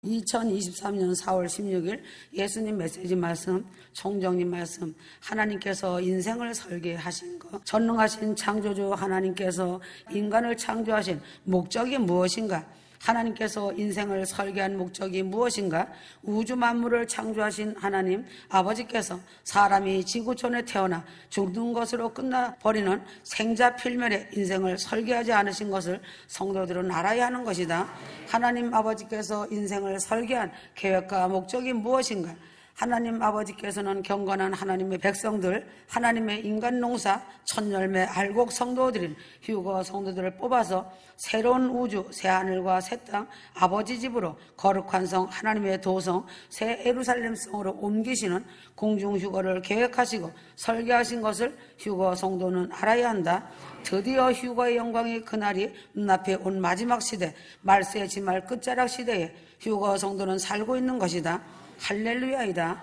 2023년 4월 16일 예수님 메시지 말씀, 총정님 말씀, 하나님께서 인생을 설계하신 것, 전능하신 창조주 하나님께서 인간을 창조하신 목적이 무엇인가? 하나님께서 인생을 설계한 목적이 무엇인가? 우주 만물을 창조하신 하나님 아버지께서 사람이 지구촌에 태어나 죽는 것으로 끝나버리는 생자필멸의 인생을 설계하지 않으신 것을 성도들은 알아야 하는 것이다. 하나님 아버지께서 인생을 설계한 계획과 목적이 무엇인가? 하나님 아버지께서는 경건한 하나님의 백성들, 하나님의 인간 농사, 천열매 알곡 성도들인 휴거 성도들을 뽑아서 새로운 우주, 새하늘과 새 땅, 아버지 집으로 거룩한 성, 하나님의 도성, 새 예루살렘 성으로 옮기시는 공중 휴거를 계획하시고 설계하신 것을 휴거 성도는 알아야 한다. 드디어 휴거의 영광이 그날이 눈앞에 온 마지막 시대, 말세 지말 끝자락 시대에 휴거 성도는 살고 있는 것이다. 할렐루야이다.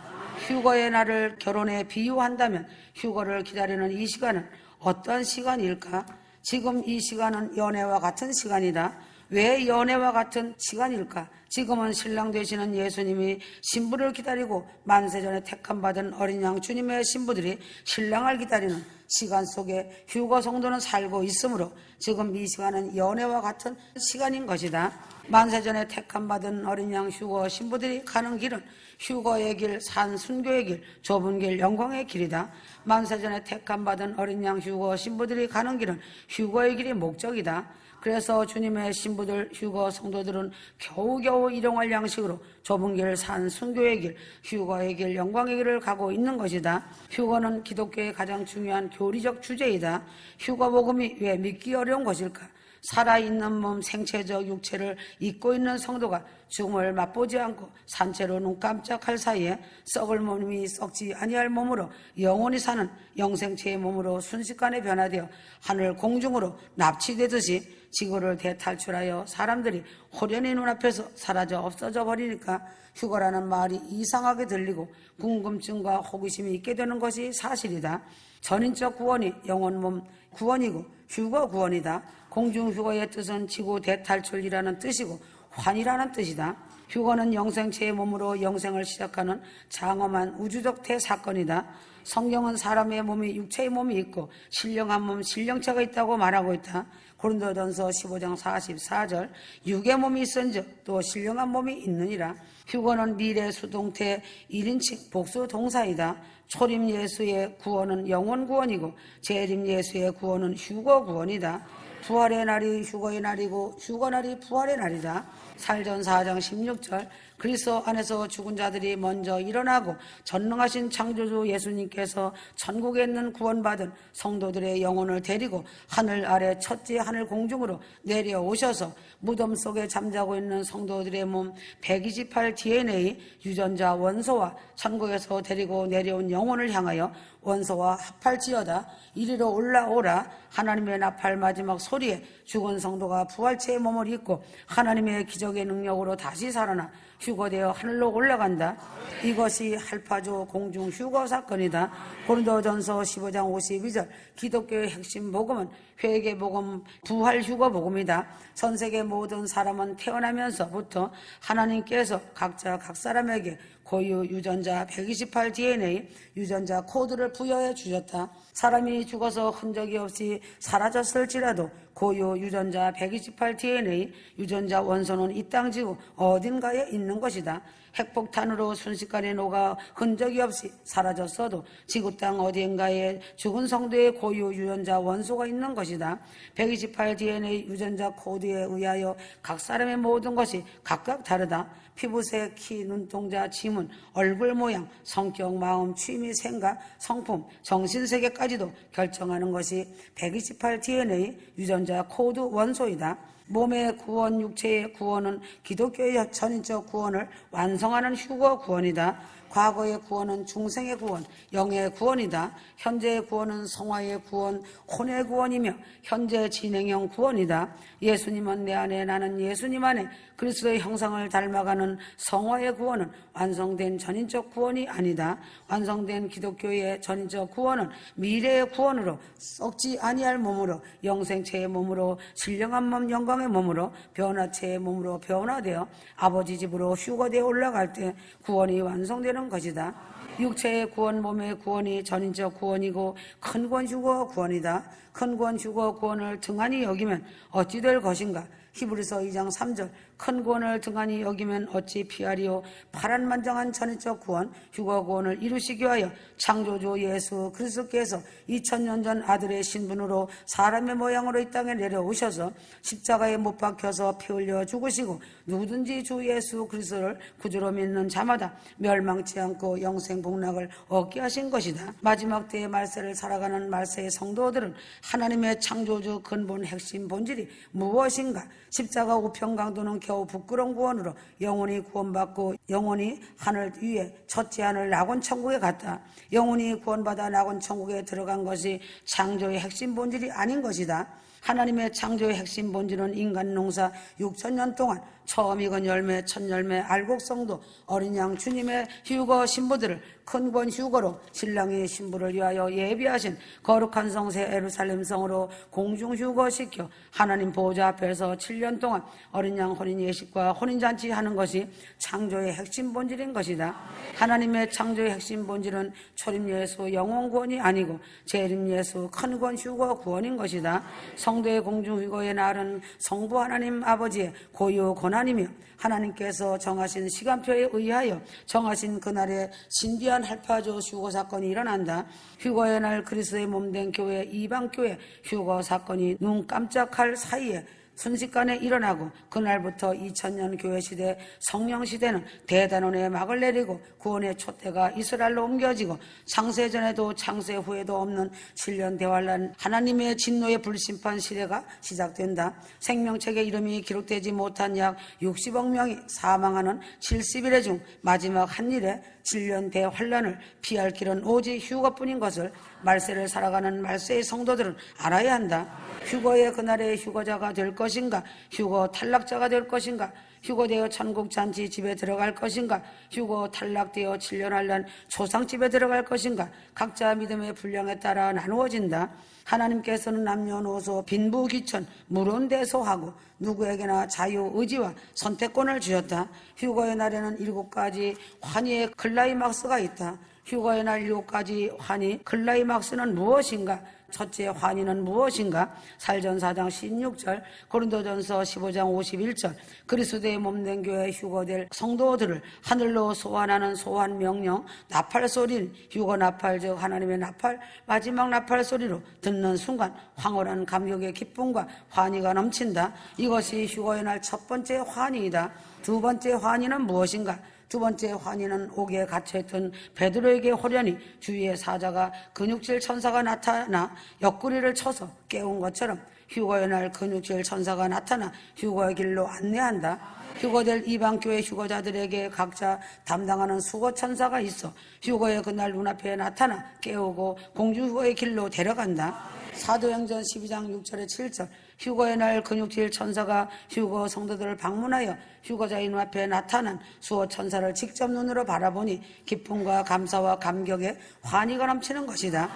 휴거의 날을 결혼에 비유한다면 휴거를 기다리는 이 시간은 어떤 시간일까? 지금 이 시간은 연애와 같은 시간이다. 왜 연애와 같은 시간일까? 지금은 신랑 되시는 예수님이 신부를 기다리고 만세전에 택함받은 어린 양 주님의 신부들이 신랑을 기다리는 시간 속에 휴거 성도는 살고 있으므로 지금 이 시간은 연애와 같은 시간인 것이다. 만세전에 택함받은 어린 양 휴거 신부들이 가는 길은 휴거의 길, 산 순교의 길, 좁은 길, 영광의 길이다. 만세전에 택함받은 어린 양 휴거 신부들이 가는 길은 휴거의 길이 목적이다. 그래서 주님의 신부들, 휴거 성도들은 겨우겨우 일용할 양식으로 좁은 길, 산 순교의 길, 휴거의 길, 영광의 길을 가고 있는 것이다. 휴거는 기독교의 가장 중요한 교리적 주제이다. 휴거 복음이 왜 믿기 어려운 것일까? 살아있는 몸, 생체적 육체를 잊고 있는 성도가 죽음을 맛보지 않고 산채로 눈 깜짝할 사이에 썩을 몸이 썩지 아니할 몸으로 영원히 사는 영생체의 몸으로 순식간에 변화되어 하늘 공중으로 납치되듯이 지구를 대탈출하여 사람들이 호련히 눈앞에서 사라져 없어져 버리니까 휴거라는 말이 이상하게 들리고 궁금증과 호기심이 있게 되는 것이 사실이다. 전인적 구원이 영혼 몸 구원이고 휴거 구원이다. 공중휴거의 뜻은 지구 대탈출이라는 뜻이고 환이라는 뜻이다. 휴거는 영생체의 몸으로 영생을 시작하는 장엄한 우주적 대사건이다. 성경은 사람의 몸이 육체의 몸이 있고 신령한 몸, 신령체가 있다고 말하고 있다. 고린도전서 15장 44절 육의 몸이 있은즉 또 신령한 몸이 있느니라. 휴거는 미래 수동태 1인칭 복수 동사이다. 초림 예수의 구원은 영원 구원이고 재림 예수의 구원은 휴거 구원이다. 부활의 날이 휴거의 날이고 휴거 날이 부활의 날이다. 살전 4장 16절 그리스도 안에서 죽은 자들이 먼저 일어나고 전능하신 창조주 예수님께서 천국에 있는 구원받은 성도들의 영혼을 데리고 하늘 아래 첫째 하늘 공중으로 내려오셔서 무덤 속에 잠자고 있는 성도들의 몸 128 DNA 유전자 원소와 천국에서 데리고 내려온 영혼을 향하여 원소와 합할지어다. 이리로 올라오라. 하나님의 나팔 마지막 소리에 죽은 성도가 부활체의 몸을 입고 하나님의 기적의 능력으로 다시 살아나 휴거되어 하늘로 올라간다. 이것이 할파조 공중 휴거 사건이다. 고린도전서 15장 52절 기독교의 핵심 복음은 회개 복음, 부활 휴거 복음이다. 전 세계 모든 사람은 태어나면서부터 하나님께서 각자 각 사람에게 고유 유전자 128 DNA 유전자 코드를 부여해 주셨다. 사람이 죽어서 흔적이 없이 사라졌을지라도 고유 유전자 128 DNA 유전자 원소는 이 땅 지구 어딘가에 있는 것이다. 핵폭탄으로 순식간에 녹아 흔적이 없이 사라졌어도 지구 땅 어딘가에 죽은 성도의 고유 유전자 원소가 있는 것이다. 128 DNA 유전자 코드에 의하여 각 사람의 모든 것이 각각 다르다. 피부색, 키, 눈동자, 지문, 얼굴 모양, 성격, 마음, 취미, 생각, 성품, 정신세계까지도 결정하는 것이 128 DNA 유전자 코드 원소이다. 몸의 구원, 육체의 구원은 기독교의 전인적 구원을 완성하는 휴거 구원이다. 과거의 구원은 중생의 구원, 영의 구원이다. 현재의 구원은 성화의 구원, 혼의 구원이며 현재 진행형 구원이다. 예수님은 내 안에 나는 예수님 안에 그리스도의 형상을 닮아가는 성화의 구원은 완성된 전인적 구원이 아니다. 완성된 기독교의 전인적 구원은 미래의 구원으로 썩지 아니할 몸으로 영생체의 몸으로 신령한 몸 영광 영광의 몸으로 변화체의 몸으로 변화되어 아버지 집으로 휴거되어 올라갈 때 구원이 완성되는 것이다. 육체의 구원, 몸의 구원이 전인적 구원이고 큰 구원 휴거 구원이다. 큰 구원 휴거 구원을 등한히 여기면 어찌 될 것인가? 히브리서 2장 3절 큰 구원을 등한히 여기면 어찌 피하리요. 파란만장한 전인적 구원 휴거 구원을 이루시기 위하여 창조주 예수 그리스도께서 2000년 전 아들의 신분으로 사람의 모양으로 이 땅에 내려오셔서 십자가에 못 박혀서 피 흘려 죽으시고 누구든지 주 예수 그리스도를 구주로 믿는 자마다 멸망치 않고 영생 복락을 얻게 하신 것이다. 마지막 때의 말세를 살아가는 말세의 성도들은 하나님의 창조주 근본 핵심 본질이 무엇인가? 십자가 우편강도는 겨우 부끄러운 구원으로 영혼이 구원받고 영혼이 하늘 위에 첫째 하늘 낙원 천국에 갔다. 영혼이 구원받아 낙원 천국에 들어간 것이 창조의 핵심 본질이 아닌 것이다. 하나님의 창조의 핵심 본질은 인간 농사 6,000년 동안 처음 익은 열매, 첫 열매, 알곡성도 어린 양 주님의 휴거 신부들을 큰 권 휴거로 신랑의 신부를 위하여 예비하신 거룩한 성새 예루살렘 성으로 공중 휴거시켜 하나님 보호자 앞에서 7년 동안 어린 양 혼인 예식과 혼인잔치 하는 것이 창조의 핵심 본질인 것이다. 하나님의 창조의 핵심 본질은 초림 예수 영원 구원이 아니고 재림 예수 큰 권 휴거 구원인 것이다. 성도의 공중 휴거의 날은 성부 하나님 아버지의 고유 권한이며 하나님께서 정하신 시간표에 의하여 정하신 그날에 신비한 할파조 휴거 사건이 일어난다. 휴거의 날 그리스도의 몸된 교회 이방교회 휴거 사건이 눈 깜짝할 사이에 순식간에 일어나고 그날부터 2000년 교회시대 성령시대는 대단원의 막을 내리고 구원의 촛대가 이스라엘로 옮겨지고 창세전에도 창세 후에도 없는 7년 대환란 하나님의 진노의 불심판 시대가 시작된다. 생명책에 이름이 기록되지 못한 약 60억 명이 사망하는 70일의 중 마지막 한 일에 7년 대환란을 피할 길은 오직 휴거뿐인 것을 말세를 살아가는 말세의 성도들은 알아야 한다. 휴거의 그날의 휴거자가 될 것인가? 휴거 탈락자가 될 것인가? 휴거되어 천국잔치 집에 들어갈 것인가? 휴거 탈락되어 7년 환란 초상집에 들어갈 것인가? 각자 믿음의 분량에 따라 나누어진다. 하나님께서는 남녀노소 빈부귀천 무론대소하고 누구에게나 자유의지와 선택권을 주셨다. 휴거의 날에는 7가지 환희의 클라이막스가 있다. 휴거의 날 7가지 환희 클라이막스는 무엇인가? 첫째 환희는 무엇인가? 살전 4장 16절, 고린도전서 15장 51절, 그리스도의 몸된 교회 휴거될 성도들을 하늘로 소환하는 소환 명령, 나팔 소리는 휴거 나팔 즉 하나님의 나팔, 마지막 나팔 소리로 듣는 순간 황홀한 감격의 기쁨과 환희가 넘친다. 이것이 휴거의 날 첫 번째 환희이다. 두 번째 환희는 무엇인가? 두 번째 환희는 옥에 갇혀있던 베드로에게 호련히 주위의 사자가 근육질 천사가 나타나 옆구리를 쳐서 깨운 것처럼 휴거의 날 근육질 천사가 나타나 휴거의 길로 안내한다. 휴거될 이방교회 휴거자들에게 각자 담당하는 수거천사가 있어 휴거의 그날 눈앞에 나타나 깨우고 공중휴거의 길로 데려간다. 사도행전 12장 6절에 7절 휴거의 날 근육질 천사가 휴거 성도들을 방문하여 휴거자의 눈앞에 나타난 수호천사를 직접 눈으로 바라보니 기쁨과 감사와 감격에 환희가 넘치는 것이다.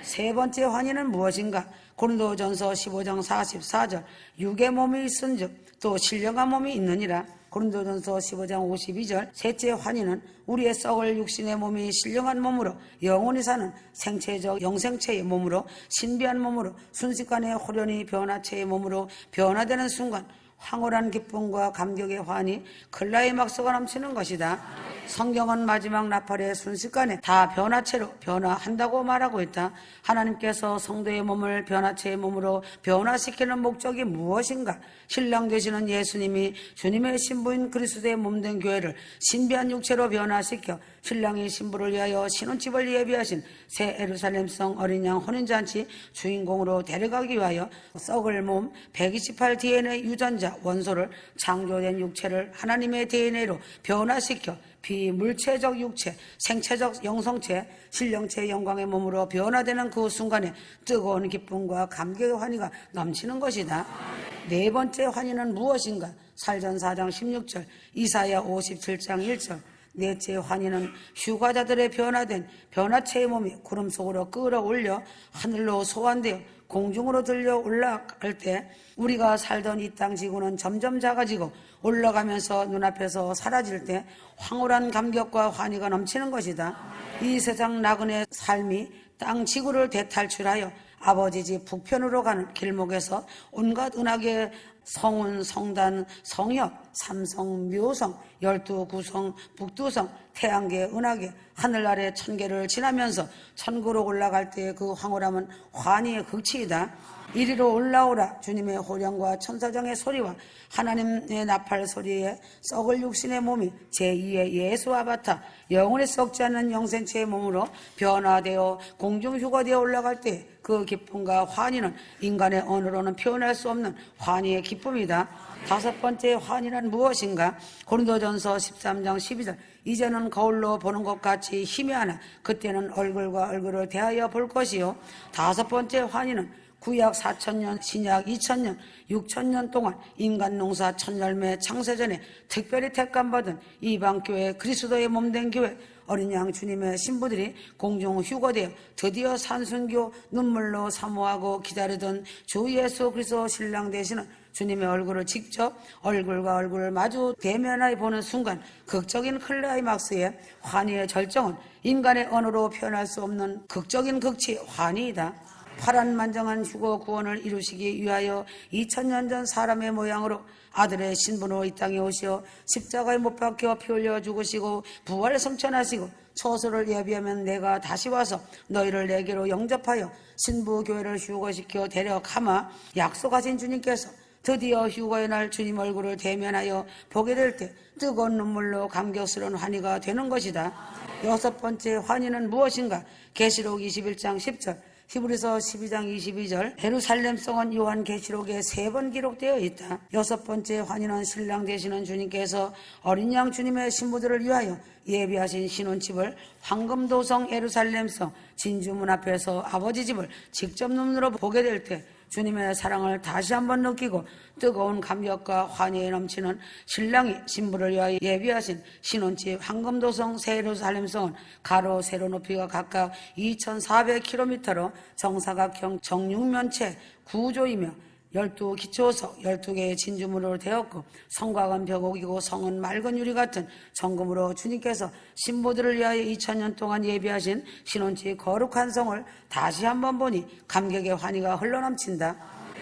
세 번째 환희는 무엇인가? 고린도전서 15장 44절 육의 몸이 있은즉 또 신령한 몸이 있느니라. 고린도전서 15장 52절 셋째 환희는 우리의 썩을 육신의 몸이 신령한 몸으로 영원히 사는 생체적 영생체의 몸으로 신비한 몸으로 순식간에 호련히 변화체의 몸으로 변화되는 순간 황홀한 기쁨과 감격의 환희 클라이막스가 넘치는 것이다. 성경은 마지막 나팔의 순식간에 다 변화체로 변화한다고 말하고 있다. 하나님께서 성도의 몸을 변화체의 몸으로 변화시키는 목적이 무엇인가? 신랑 되시는 예수님이 주님의 신부인 그리스도의 몸된 교회를 신비한 육체로 변화시켜 신랑이 신부를 위하여 신혼집을 예비하신 새 예루살렘성 어린 양 혼인잔치 주인공으로 데려가기 위하여 썩을 몸 128 DNA 유전자 원소를 창조된 육체를 하나님의 DNA로 변화시켜 비물체적 육체, 생체적 영성체, 신령체의 영광의 몸으로 변화되는 그 순간에 뜨거운 기쁨과 감격의 환희가 넘치는 것이다. 네 번째 환희는 무엇인가? 살전 4장 16절, 이사야 57장 1절 넷째 환희는 휴가자들의 변화된 변화체의 몸이 구름 속으로 끌어올려 하늘로 소환되어 공중으로 들려 올라갈 때 우리가 살던 이 땅 지구는 점점 작아지고 올라가면서 눈앞에서 사라질 때 황홀한 감격과 환희가 넘치는 것이다. 이 세상 나그네 삶이 땅 지구를 대탈출하여 아버지 집 북편으로 가는 길목에서 온갖 은하계 성운, 성단, 성협, 삼성, 묘성, 12구성, 북두성, 태양계, 은하계, 하늘 아래 1000개를 지나면서 천국으로 올라갈 때의 그 황홀함은 환희의 극치이다. 이리로 올라오라. 주님의 호령과 천사장의 소리와 하나님의 나팔 소리에 썩을 육신의 몸이 제2의 예수 아바타 영원히 썩지 않는 영생체의 몸으로 변화되어 공중휴거되어 올라갈 때 그 기쁨과 환희는 인간의 언어로는 표현할 수 없는 환희의 기쁨이다. 5번째 환희란 무엇인가? 고린도전서 13장 12절 이제는 거울로 보는 것 같이 희미하나 그때는 얼굴과 얼굴을 대하여 볼 것이요. 5번째 환희는 구약 4000년, 신약 2000년, 6000년 동안 인간 농사 천열매 창세전에 특별히 택감받은 이방교회 그리스도의 몸된 교회 어린 양 주님의 신부들이 공중 휴거되어 드디어 산순교 눈물로 사모하고 기다리던 주 예수 그리스도 신랑 되시는 주님의 얼굴을 직접 얼굴과 얼굴을 마주 대면하여 보는 순간 극적인 클라이막스의 환희의 절정은 인간의 언어로 표현할 수 없는 극적인 극치 환희이다. 파란만장한 휴거 구원을 이루시기 위하여 2000년 전 사람의 모양으로 아들의 신분으로 이 땅에 오시어 십자가에 못 박혀 피 흘려 죽으시고 부활을 성천하시고 처소를 예비하면 내가 다시 와서 너희를 내게로 영접하여 신부교회를 휴거시켜 데려가마 약속하신 주님께서 드디어 휴거의 날 주님 얼굴을 대면하여 보게 될 때 뜨거운 눈물로 감격스러운 환희가 되는 것이다. 6번째 환희는 무엇인가? 계시록 21장 10절 히브리서 12장 22절 예루살렘 성은 요한계시록에 3번 기록되어 있다. 6번째 환희는 신랑 되시는 주님께서 어린 양 주님의 신부들을 위하여 예비하신 신혼집을 황금도성 예루살렘 성 진주문 앞에서 아버지 집을 직접 눈으로 보게 될 때 주님의 사랑을 다시 한번 느끼고 뜨거운 감격과 환희에 넘치는 신랑이 신부를 위하여 예비하신 신혼집 황금도성 새 예루살렘 성은 가로 세로 높이가 각각 2400km로 정사각형 정육면체 구조이며 12기초석 12개의 진주문으로 되었고 성곽은 벽옥이고 성은 맑은 유리 같은 정금으로 주님께서 신부들을 위하여 2000년 동안 예비하신 신혼집 거룩한 성을 다시 한번 보니 감격의 환희가 흘러넘친다.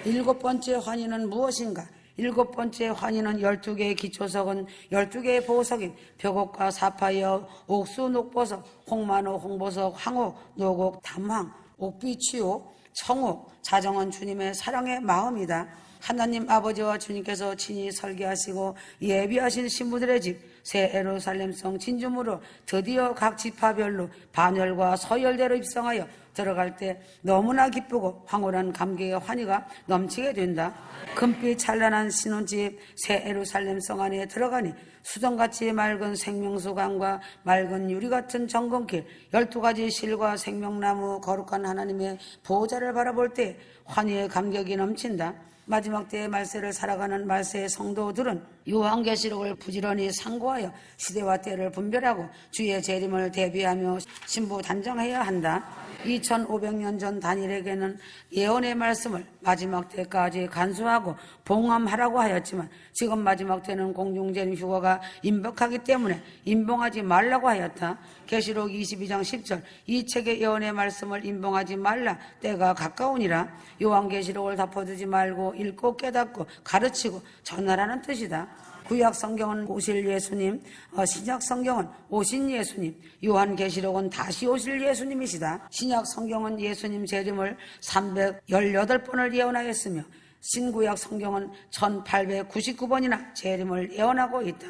7번째 환희는 무엇인가? 7번째 환희는 12개의 기초석은 12개의 보석인 벽옥과 사파이어, 옥수, 녹보석, 홍만호, 홍보석, 황옥, 노곡, 담황, 옥비취옥, 청옥, 자정은 주님의 사랑의 마음이다. 하나님 아버지와 주님께서 친히 설계하시고 예비하신 신부들의 집 새 예루살렘성 진주문으로 드디어 각 지파별로 반열과 서열대로 입성하여 들어갈 때 너무나 기쁘고 황홀한 감격의 환희가 넘치게 된다. 금빛 찬란한 신혼집 새 예루살렘 성 안에 들어가니 수정같이 맑은 생명수강과 맑은 유리 같은 정금길 12가지 실과 생명나무 거룩한 하나님의 보호자를 바라볼 때 환희의 감격이 넘친다. 마지막 때의 말세를 살아가는 말세의 성도들은 요한계시록을 부지런히 상고하여 시대와 때를 분별하고 주의 재림을 대비하며 신부 단정해야 한다. 2500년 전 다니엘에게는 예언의 말씀을 마지막 때까지 간수하고 봉함하라고 하였지만 지금 마지막 때는 공중재림 휴거가 임박하기 때문에 임봉하지 말라고 하였다. 계시록 22장 10절 이 책의 예언의 말씀을 임봉하지 말라 때가 가까우니라. 요한계시록을 덮어두지 말고 읽고 깨닫고 가르치고 전하라는 뜻이다. 구약 성경은 오실 예수님, 신약 성경은 오신 예수님, 요한계시록은 다시 오실 예수님이시다. 신약 성경은 예수님 재림을 318번을 예언하였으며 신구약 성경은 1899번이나 재림을 예언하고 있다.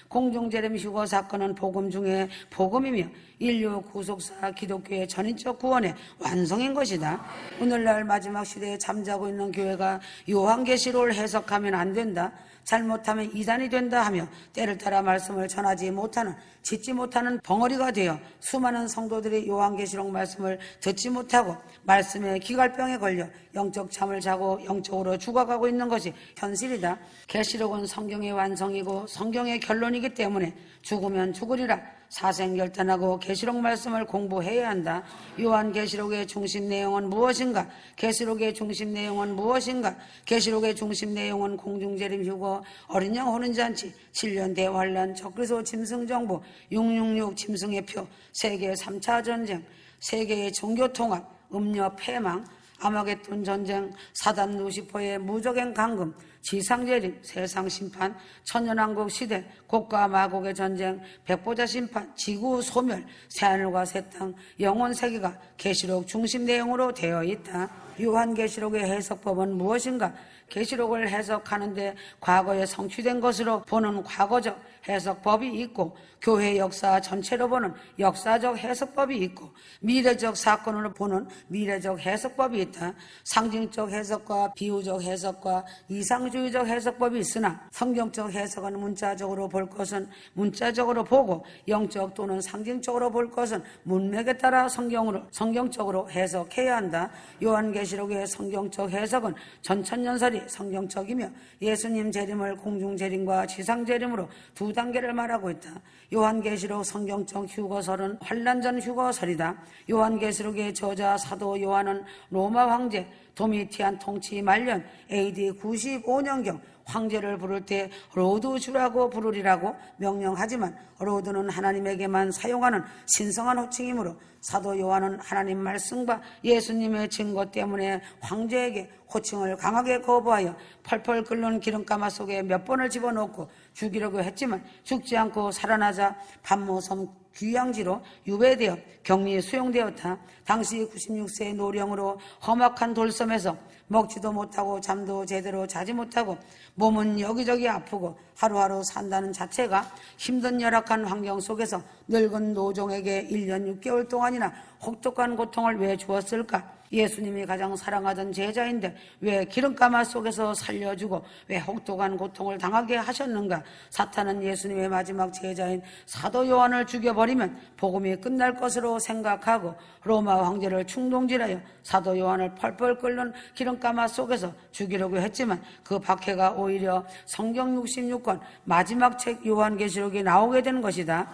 공중재림 휴거 사건은 복음 중에 복음이며 인류 구속사 기독교의 전인적 구원의 완성인 것이다. 오늘날 마지막 시대에 잠자고 있는 교회가 요한계시록을 해석하면 안 된다. 잘못하면 이단이 된다 하며 때를 따라 말씀을 전하지 못하는 짓지 못하는 벙어리가 되어 수많은 성도들이 요한계시록 말씀을 듣지 못하고 말씀의 기갈병에 걸려 영적 잠을 자고 영적으로 죽어가고 있는 것이 현실이다. 계시록은 성경의 완성이고 성경의 결론이기 때문에 죽으면 죽으리라. 사생결단하고 계시록 말씀을 공부해야 한다. 요한계시록의 중심 내용은 무엇인가? 계시록의 중심 내용은 무엇인가? 계시록의 중심 내용은 공중재림 휴거, 어린 양 혼인잔치, 7년 대환란, 적그리스도 짐승정부, 666 짐승의 표, 세계 3차 전쟁, 세계의 종교통합, 음녀 폐망, 아마겟돈 전쟁, 사단 루시퍼의 무적행 강금, 지상재림, 세상심판, 천년왕국 시대, 곡과 마곡의 전쟁, 백보자 심판, 지구 소멸, 새하늘과 새 땅, 영혼세계가 계시록 중심 내용으로 되어 있다. 요한계시록의 해석법은 무엇인가? 계시록을 해석하는데 과거에 성취된 것으로 보는 과거적 해석법이 있고 교회 역사 전체로 보는 역사적 해석법이 있고 미래적 사건으로 보는 미래적 해석법이 있다. 상징적 해석과 비유적 해석과 이상주의적 해석법이 있으나 성경적 해석은 문자적으로 볼 것은 문자적으로 보고 영적 또는 상징적으로 볼 것은 문맥에 따라 성경적으로 해석해야 한다. 요한계시록의 성경적 해석은 전천년설이 성경적이며 예수님 재림을 공중재림과 지상재림으로 두 단계를 말하고 있다. 요한계시록 성경적 휴거설은 환란전 휴거설이다. 요한계시록의 저자 사도 요한은 로마 황제 도미티안 통치 말년 AD 95년경 황제를 부를 때 로드주라고 부르리라고 명령하지만 로드는 하나님에게만 사용하는 신성한 호칭이므로 사도 요한은 하나님 말씀과 예수님의 증거 때문에 황제에게 호칭을 강하게 거부하여 펄펄 끓는 기름가마 속에 몇 번을 집어넣고 죽이려고 했지만 죽지 않고 살아나자 반모섬 귀양지로 유배되어 격리에 수용되었다. 당시 96세의 노령으로 험악한 돌섬에서 먹지도 못하고 잠도 제대로 자지 못하고 몸은 여기저기 아프고 하루하루 산다는 자체가 힘든 열악한 환경 속에서 늙은 노종에게 1년 6개월 동안이나 혹독한 고통을 왜 주었을까? 예수님이 가장 사랑하던 제자인데 왜 기름가마 속에서 살려주고 왜 혹독한 고통을 당하게 하셨는가? 사탄은 예수님의 마지막 제자인 사도 요한을 죽여버리면 복음이 끝날 것으로 생각하고 로마 황제를 충동질하여 사도 요한을 펄펄 끓는 기름가마 속에서 죽이려고 했지만 그 박해가 오히려 성경 66권 마지막 책 요한계시록에 나오게 된 것이다.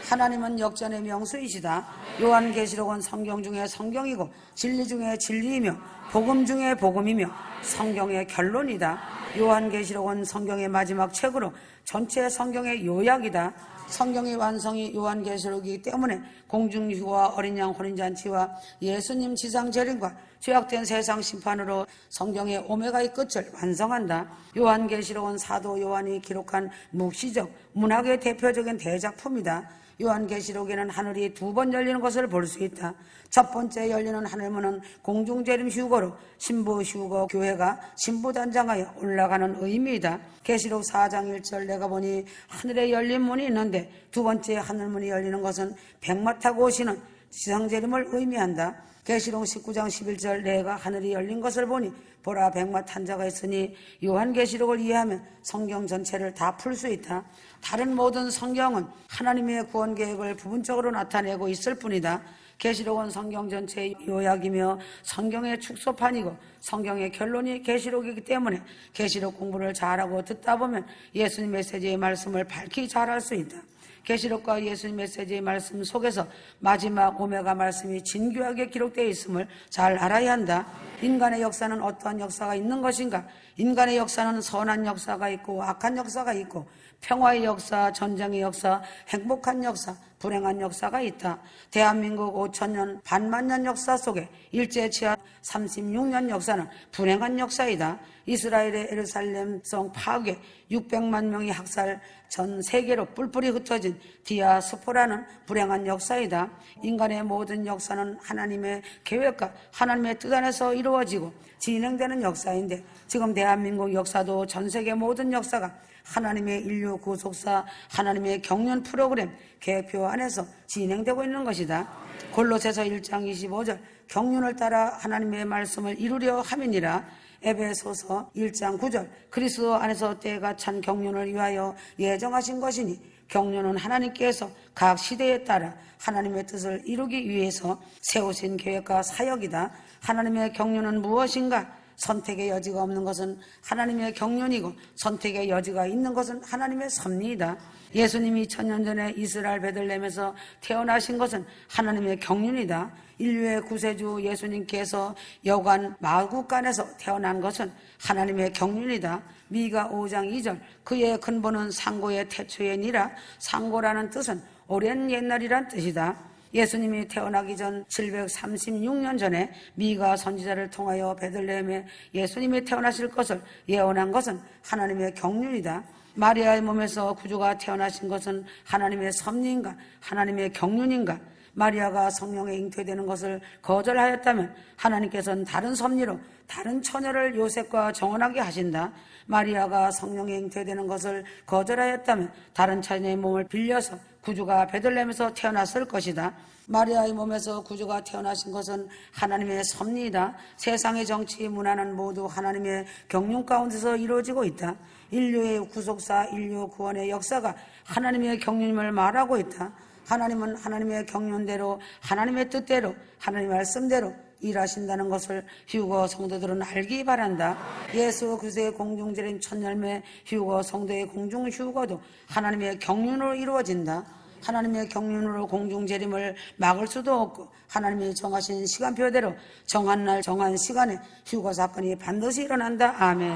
하나님은 역전의 명수이시다. 요한계시록은 성경 중에 성경이고 진리 중에 진리이며 복음 중에 복음이며 성경의 결론이다. 요한계시록은 성경의 마지막 책으로 전체 성경의 요약이다. 성경의 완성이 요한계시록이기 때문에 공중휴거와 어린 양 혼인잔치와 예수님 지상재림과 죄악된 세상 심판으로 성경의 오메가의 끝을 완성한다. 요한계시록은 사도 요한이 기록한 묵시적 문학의 대표적인 대작품이다. 요한계시록에는 하늘이 두 번 열리는 것을 볼 수 있다. 첫 번째 열리는 하늘문은 공중재림 휴거로 신부 휴거 교회가 신부단장하여 올라가는 의미이다. 계시록 4장 1절 내가 보니 하늘에 열린 문이 있는데 두 번째 하늘문이 열리는 것은 백마 타고 오시는 지상재림을 의미한다. 계시록 19장 11절 내가 하늘이 열린 것을 보니 보라 백마 탄 자가 있으니 요한계시록을 이해하면 성경 전체를 다 풀 수 있다. 다른 모든 성경은 하나님의 구원 계획을 부분적으로 나타내고 있을 뿐이다. 계시록은 성경 전체의 요약이며 성경의 축소판이고 성경의 결론이 계시록이기 때문에 계시록 공부를 잘하고 듣다 보면 예수님 메시지의 말씀을 밝히 잘할 수 있다. 계시록과 예수님 메시지의 말씀 속에서 마지막 오메가 말씀이 진교하게 기록되어 있음을 잘 알아야 한다. 인간의 역사는 어떠한 역사가 있는 것인가? 인간의 역사는 선한 역사가 있고 악한 역사가 있고 평화의 역사, 전쟁의 역사, 행복한 역사, 불행한 역사가 있다. 대한민국 5천년 반만년 역사 속에 일제 치하 36년 역사는 불행한 역사이다. 이스라엘의 예루살렘 성 파괴, 600만 명이 학살, 전 세계로 뿔뿔이 흩어진 디아스포라는 불행한 역사이다. 인간의 모든 역사는 하나님의 계획과 하나님의 뜻 안에서 이루어지고 진행되는 역사인데 지금 대한민국 역사도 전 세계 모든 역사가 하나님의 인류 구속사, 하나님의 경륜 프로그램 계획표 안에서 진행되고 있는 것이다. 골로새서 1장 25절 경륜을 따라 하나님의 말씀을 이루려 함이니라. 에베소서 1장 9절 그리스도 안에서 때가 찬 경륜을 위하여 예정하신 것이니 경륜은 하나님께서 각 시대에 따라 하나님의 뜻을 이루기 위해서 세우신 계획과 사역이다. 하나님의 경륜은 무엇인가? 선택의 여지가 없는 것은 하나님의 경륜이고 선택의 여지가 있는 것은 하나님의 섭리이다. 예수님이 2000년 전에 이스라엘 베들레헴에서 태어나신 것은 하나님의 경륜이다. 인류의 구세주 예수님께서 여관 마구간에서 태어난 것은 하나님의 경륜이다. 미가 5장 2절 그의 근본은 상고의 태초에니라. 상고라는 뜻은 오랜 옛날이란 뜻이다. 예수님이 태어나기 전 736년 전에 미가 선지자를 통하여 베들레헴에 예수님이 태어나실 것을 예언한 것은 하나님의 경륜이다. 마리아의 몸에서 구주가 태어나신 것은 하나님의 섭리인가 하나님의 경륜인가? 마리아가 성령에 잉태되는 것을 거절하였다면 하나님께서는 다른 섭리로 다른 처녀를 요셉과 정혼하게 하신다. 마리아가 성령에 잉태되는 것을 거절하였다면 다른 처녀의 몸을 빌려서 구주가 베들레헴에서 태어났을 것이다. 마리아의 몸에서 구주가 태어나신 것은 하나님의 섭리이다. 세상의 정치, 문화는 모두 하나님의 경륜 가운데서 이루어지고 있다. 인류의 구속사, 인류 구원의 역사가 하나님의 경륜임을 말하고 있다. 하나님은 하나님의 경륜대로 하나님의 뜻대로 하나님의 말씀대로 일하신다는 것을 휴거 성도들은 알기 바란다. 예수 그리스도의 공중재림 첫 열매 휴거 성도의 공중 휴거도 하나님의 경륜으로 이루어진다. 하나님의 경륜으로 공중재림을 막을 수도 없고 하나님이 정하신 시간표대로 정한 날 정한 시간에 휴거 사건이 반드시 일어난다. 아멘.